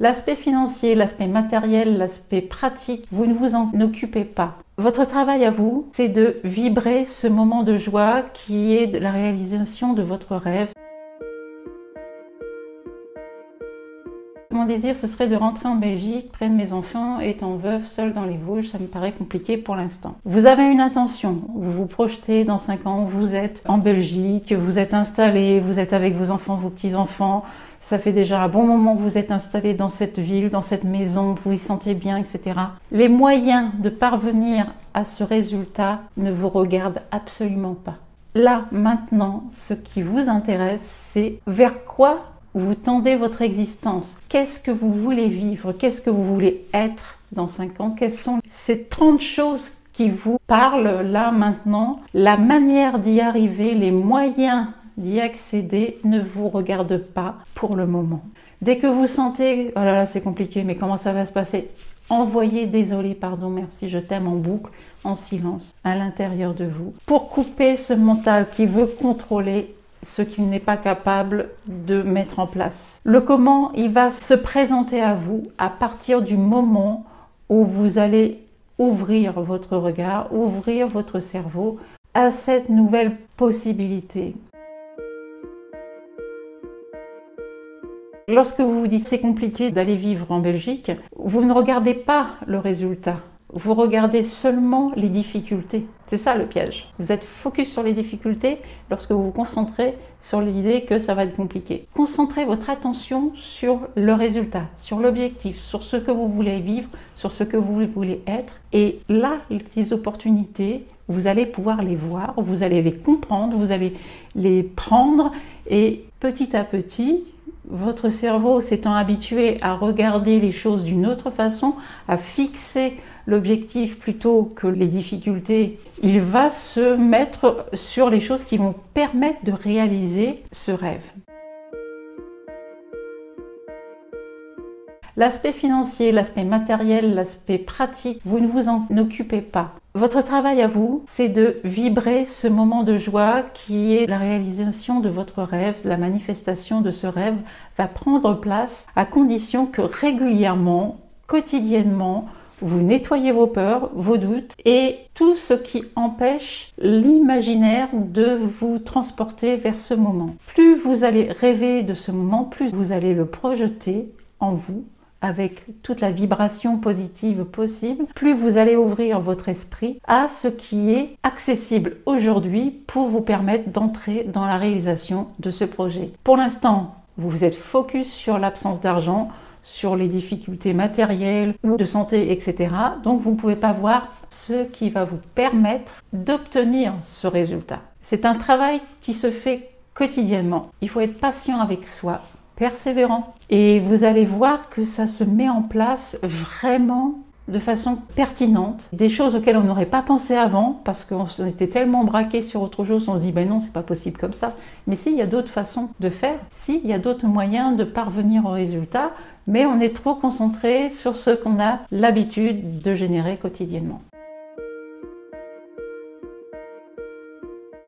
L'aspect financier, l'aspect matériel, l'aspect pratique, vous ne vous en occupez pas. Votre travail à vous, c'est de vibrer ce moment de joie qui est la réalisation de votre rêve. Mon désir, ce serait de rentrer en Belgique, près de mes enfants, étant veuve, seule dans les Vosges, ça me paraît compliqué pour l'instant. Vous avez une intention, vous vous projetez dans 5 ans, vous êtes en Belgique, vous êtes installé, vous êtes avec vos enfants, vos petits-enfants, ça fait déjà un bon moment que vous êtes installé dans cette ville, dans cette maison, vous y sentez bien, etc. Les moyens de parvenir à ce résultat ne vous regardent absolument pas. Là, maintenant, ce qui vous intéresse, c'est vers quoi vous tendez votre existence. Qu'est-ce que vous voulez vivre? Qu'est-ce que vous voulez être dans 5 ans? Quelles sont ces 30 choses qui vous parlent là, maintenant? La manière d'y arriver, les moyens d'y accéder ne vous regardent pas pour le moment. Dès que vous sentez « oh là là, c'est compliqué, mais comment ça va se passer ?» Envoyez « désolé, pardon, merci, je t'aime » en boucle, en silence, à l'intérieur de vous, pour couper ce mental qui veut contrôler ce qu'il n'est pas capable de mettre en place. Le comment, il va se présenter à vous à partir du moment où vous allez ouvrir votre regard, ouvrir votre cerveau à cette nouvelle possibilité. Lorsque vous vous dites c'est compliqué d'aller vivre en Belgique, vous ne regardez pas le résultat. Vous regardez seulement les difficultés. C'est ça le piège. Vous êtes focus sur les difficultés lorsque vous vous concentrez sur l'idée que ça va être compliqué. Concentrez votre attention sur le résultat, sur l'objectif, sur ce que vous voulez vivre, sur ce que vous voulez être. Et là, les opportunités, vous allez pouvoir les voir, vous allez les comprendre, vous allez les prendre et petit à petit, votre cerveau s'étant habitué à regarder les choses d'une autre façon, à fixer l'objectif plutôt que les difficultés, il va se mettre sur les choses qui vont permettre de réaliser ce rêve. L'aspect financier, l'aspect matériel, l'aspect pratique, vous ne vous en occupez pas. Votre travail à vous, c'est de vibrer ce moment de joie qui est la réalisation de votre rêve, la manifestation de ce rêve va prendre place à condition que régulièrement, quotidiennement, vous nettoyez vos peurs, vos doutes et tout ce qui empêche l'imaginaire de vous transporter vers ce moment. Plus vous allez rêver de ce moment, plus vous allez le projeter en vous avec toute la vibration positive possible, plus vous allez ouvrir votre esprit à ce qui est accessible aujourd'hui pour vous permettre d'entrer dans la réalisation de ce projet. Pour l'instant, vous vous êtes focus sur l'absence d'argent, sur les difficultés matérielles ou de santé, etc. Donc vous ne pouvez pas voir ce qui va vous permettre d'obtenir ce résultat. C'est un travail qui se fait quotidiennement. Il faut être patient avec soi, persévérant. Et vous allez voir que ça se met en place vraiment de façon pertinente. Des choses auxquelles on n'aurait pas pensé avant parce qu'on était tellement braqué sur autre chose, on se dit ben non, c'est pas possible comme ça. Mais si, il y a d'autres façons de faire, si, il y a d'autres moyens de parvenir au résultat, mais on est trop concentré sur ce qu'on a l'habitude de générer quotidiennement.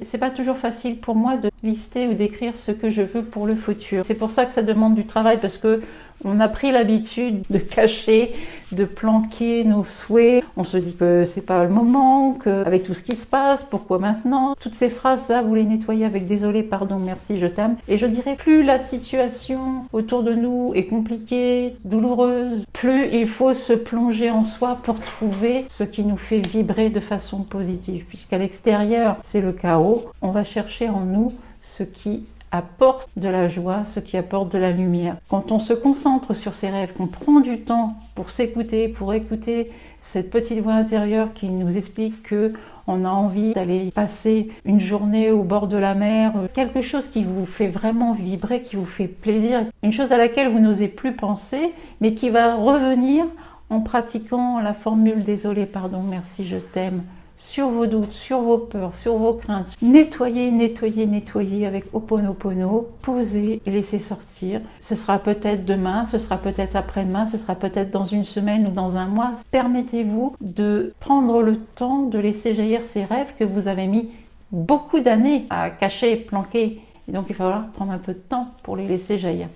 C'est pas toujours facile pour moi de lister ou d'écrire ce que je veux pour le futur. C'est pour ça que ça demande du travail parce que on a pris l'habitude de cacher, de planquer nos souhaits. On se dit que c'est pas le moment, qu'avec tout ce qui se passe, pourquoi maintenant? Toutes ces phrases-là, vous les nettoyez avec désolé, pardon, merci, je t'aime. Et je dirais, plus la situation autour de nous est compliquée, douloureuse, plus il faut se plonger en soi pour trouver ce qui nous fait vibrer de façon positive. Puisqu'à l'extérieur, c'est le chaos, on va chercher en nous ce qui apporte de la joie, ce qui apporte de la lumière. Quand on se concentre sur ses rêves, qu'on prend du temps pour s'écouter, pour écouter cette petite voix intérieure qui nous explique que on a envie d'aller passer une journée au bord de la mer, quelque chose qui vous fait vraiment vibrer, qui vous fait plaisir, une chose à laquelle vous n'osez plus penser, mais qui va revenir en pratiquant la formule désolé, pardon, merci, je t'aime, sur vos doutes, sur vos peurs, sur vos craintes. Nettoyez, nettoyez, nettoyez avec Ho'oponopono, posez et laissez sortir. Ce sera peut-être demain, ce sera peut-être après-demain, ce sera peut-être dans une semaine ou dans un mois. Permettez-vous de prendre le temps de laisser jaillir ces rêves que vous avez mis beaucoup d'années à cacher, planquer. Et donc il va falloir prendre un peu de temps pour les laisser jaillir.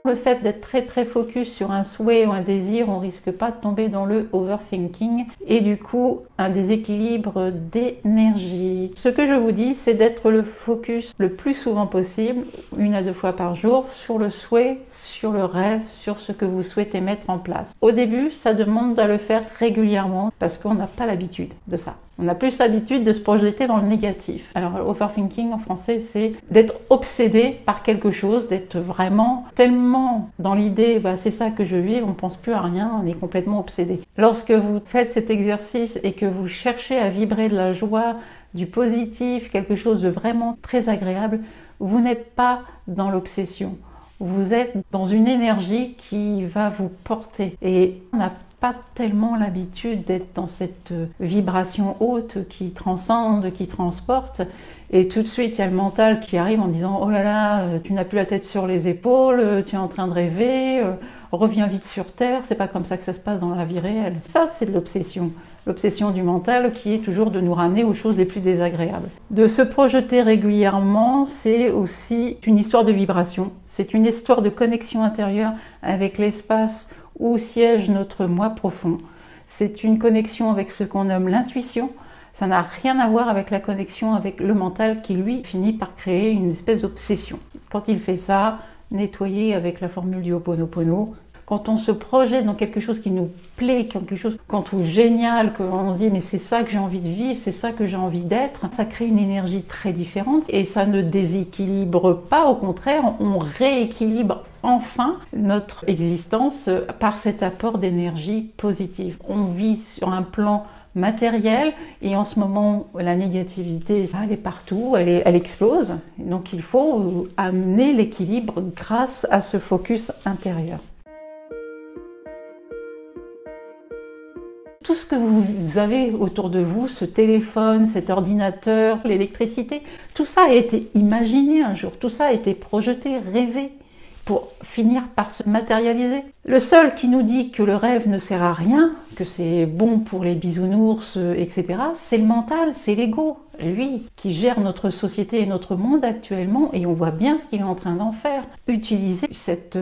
Le fait d'être très focus sur un souhait ou un désir, on risque pas de tomber dans le overthinking et du coup un déséquilibre d'énergie. Ce que je vous dis, c'est d'être le focus le plus souvent possible, 1 à 2 fois par jour, sur le souhait, sur le rêve, sur ce que vous souhaitez mettre en place. Au début, ça demande de le faire régulièrement parce qu'on n'a pas l'habitude de ça. On a plus l'habitude de se projeter dans le négatif. Alors, overthinking en français, c'est d'être obsédé par quelque chose, d'être vraiment tellement dans l'idée, c'est ça que je vis, on ne pense plus à rien, on est complètement obsédé. Lorsque vous faites cet exercice et que vous cherchez à vibrer de la joie, du positif, quelque chose de vraiment très agréable, vous n'êtes pas dans l'obsession. Vous êtes dans une énergie qui va vous porter. Et on n'a pas tellement l'habitude d'être dans cette vibration haute qui transcende, qui transporte. Et tout de suite, il y a le mental qui arrive en disant « Oh là là, tu n'as plus la tête sur les épaules, tu es en train de rêver, reviens vite sur Terre, c'est pas comme ça que ça se passe dans la vie réelle. » Ça, c'est de l'obsession. L'obsession du mental qui est toujours de nous ramener aux choses les plus désagréables. De se projeter régulièrement, c'est aussi une histoire de vibration. C'est une histoire de connexion intérieure avec l'espace où siège notre moi profond. C'est une connexion avec ce qu'on nomme l'intuition. Ça n'a rien à voir avec la connexion avec le mental qui, lui, finit par créer une espèce d'obsession. Quand il fait ça, nettoyer avec la formule du Ho'oponopono. Quand on se projette dans quelque chose qui nous plaît, quelque chose qu'on trouve génial, qu'on se dit mais c'est ça que j'ai envie de vivre, c'est ça que j'ai envie d'être, ça crée une énergie très différente et ça ne déséquilibre pas, au contraire, on rééquilibre enfin notre existence par cet apport d'énergie positive. On vit sur un plan matériel et en ce moment la négativité elle est partout, elle explose, donc il faut amener l'équilibre grâce à ce focus intérieur. Tout ce que vous avez autour de vous, ce téléphone, cet ordinateur, l'électricité, tout ça a été imaginé un jour, tout ça a été projeté, rêvé, pour finir par se matérialiser. Le seul qui nous dit que le rêve ne sert à rien, que c'est bon pour les bisounours, etc., c'est le mental, c'est l'ego, lui, qui gère notre société et notre monde actuellement, et on voit bien ce qu'il est en train d'en faire. Utiliser cette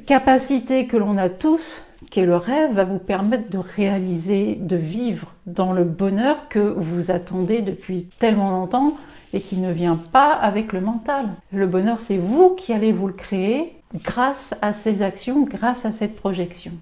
capacité que l'on a tous, qu'est le rêve, va vous permettre de réaliser, de vivre dans le bonheur que vous attendez depuis tellement longtemps et qui ne vient pas avec le mental. Le bonheur, c'est vous qui allez vous le créer grâce à ces actions, grâce à cette projection.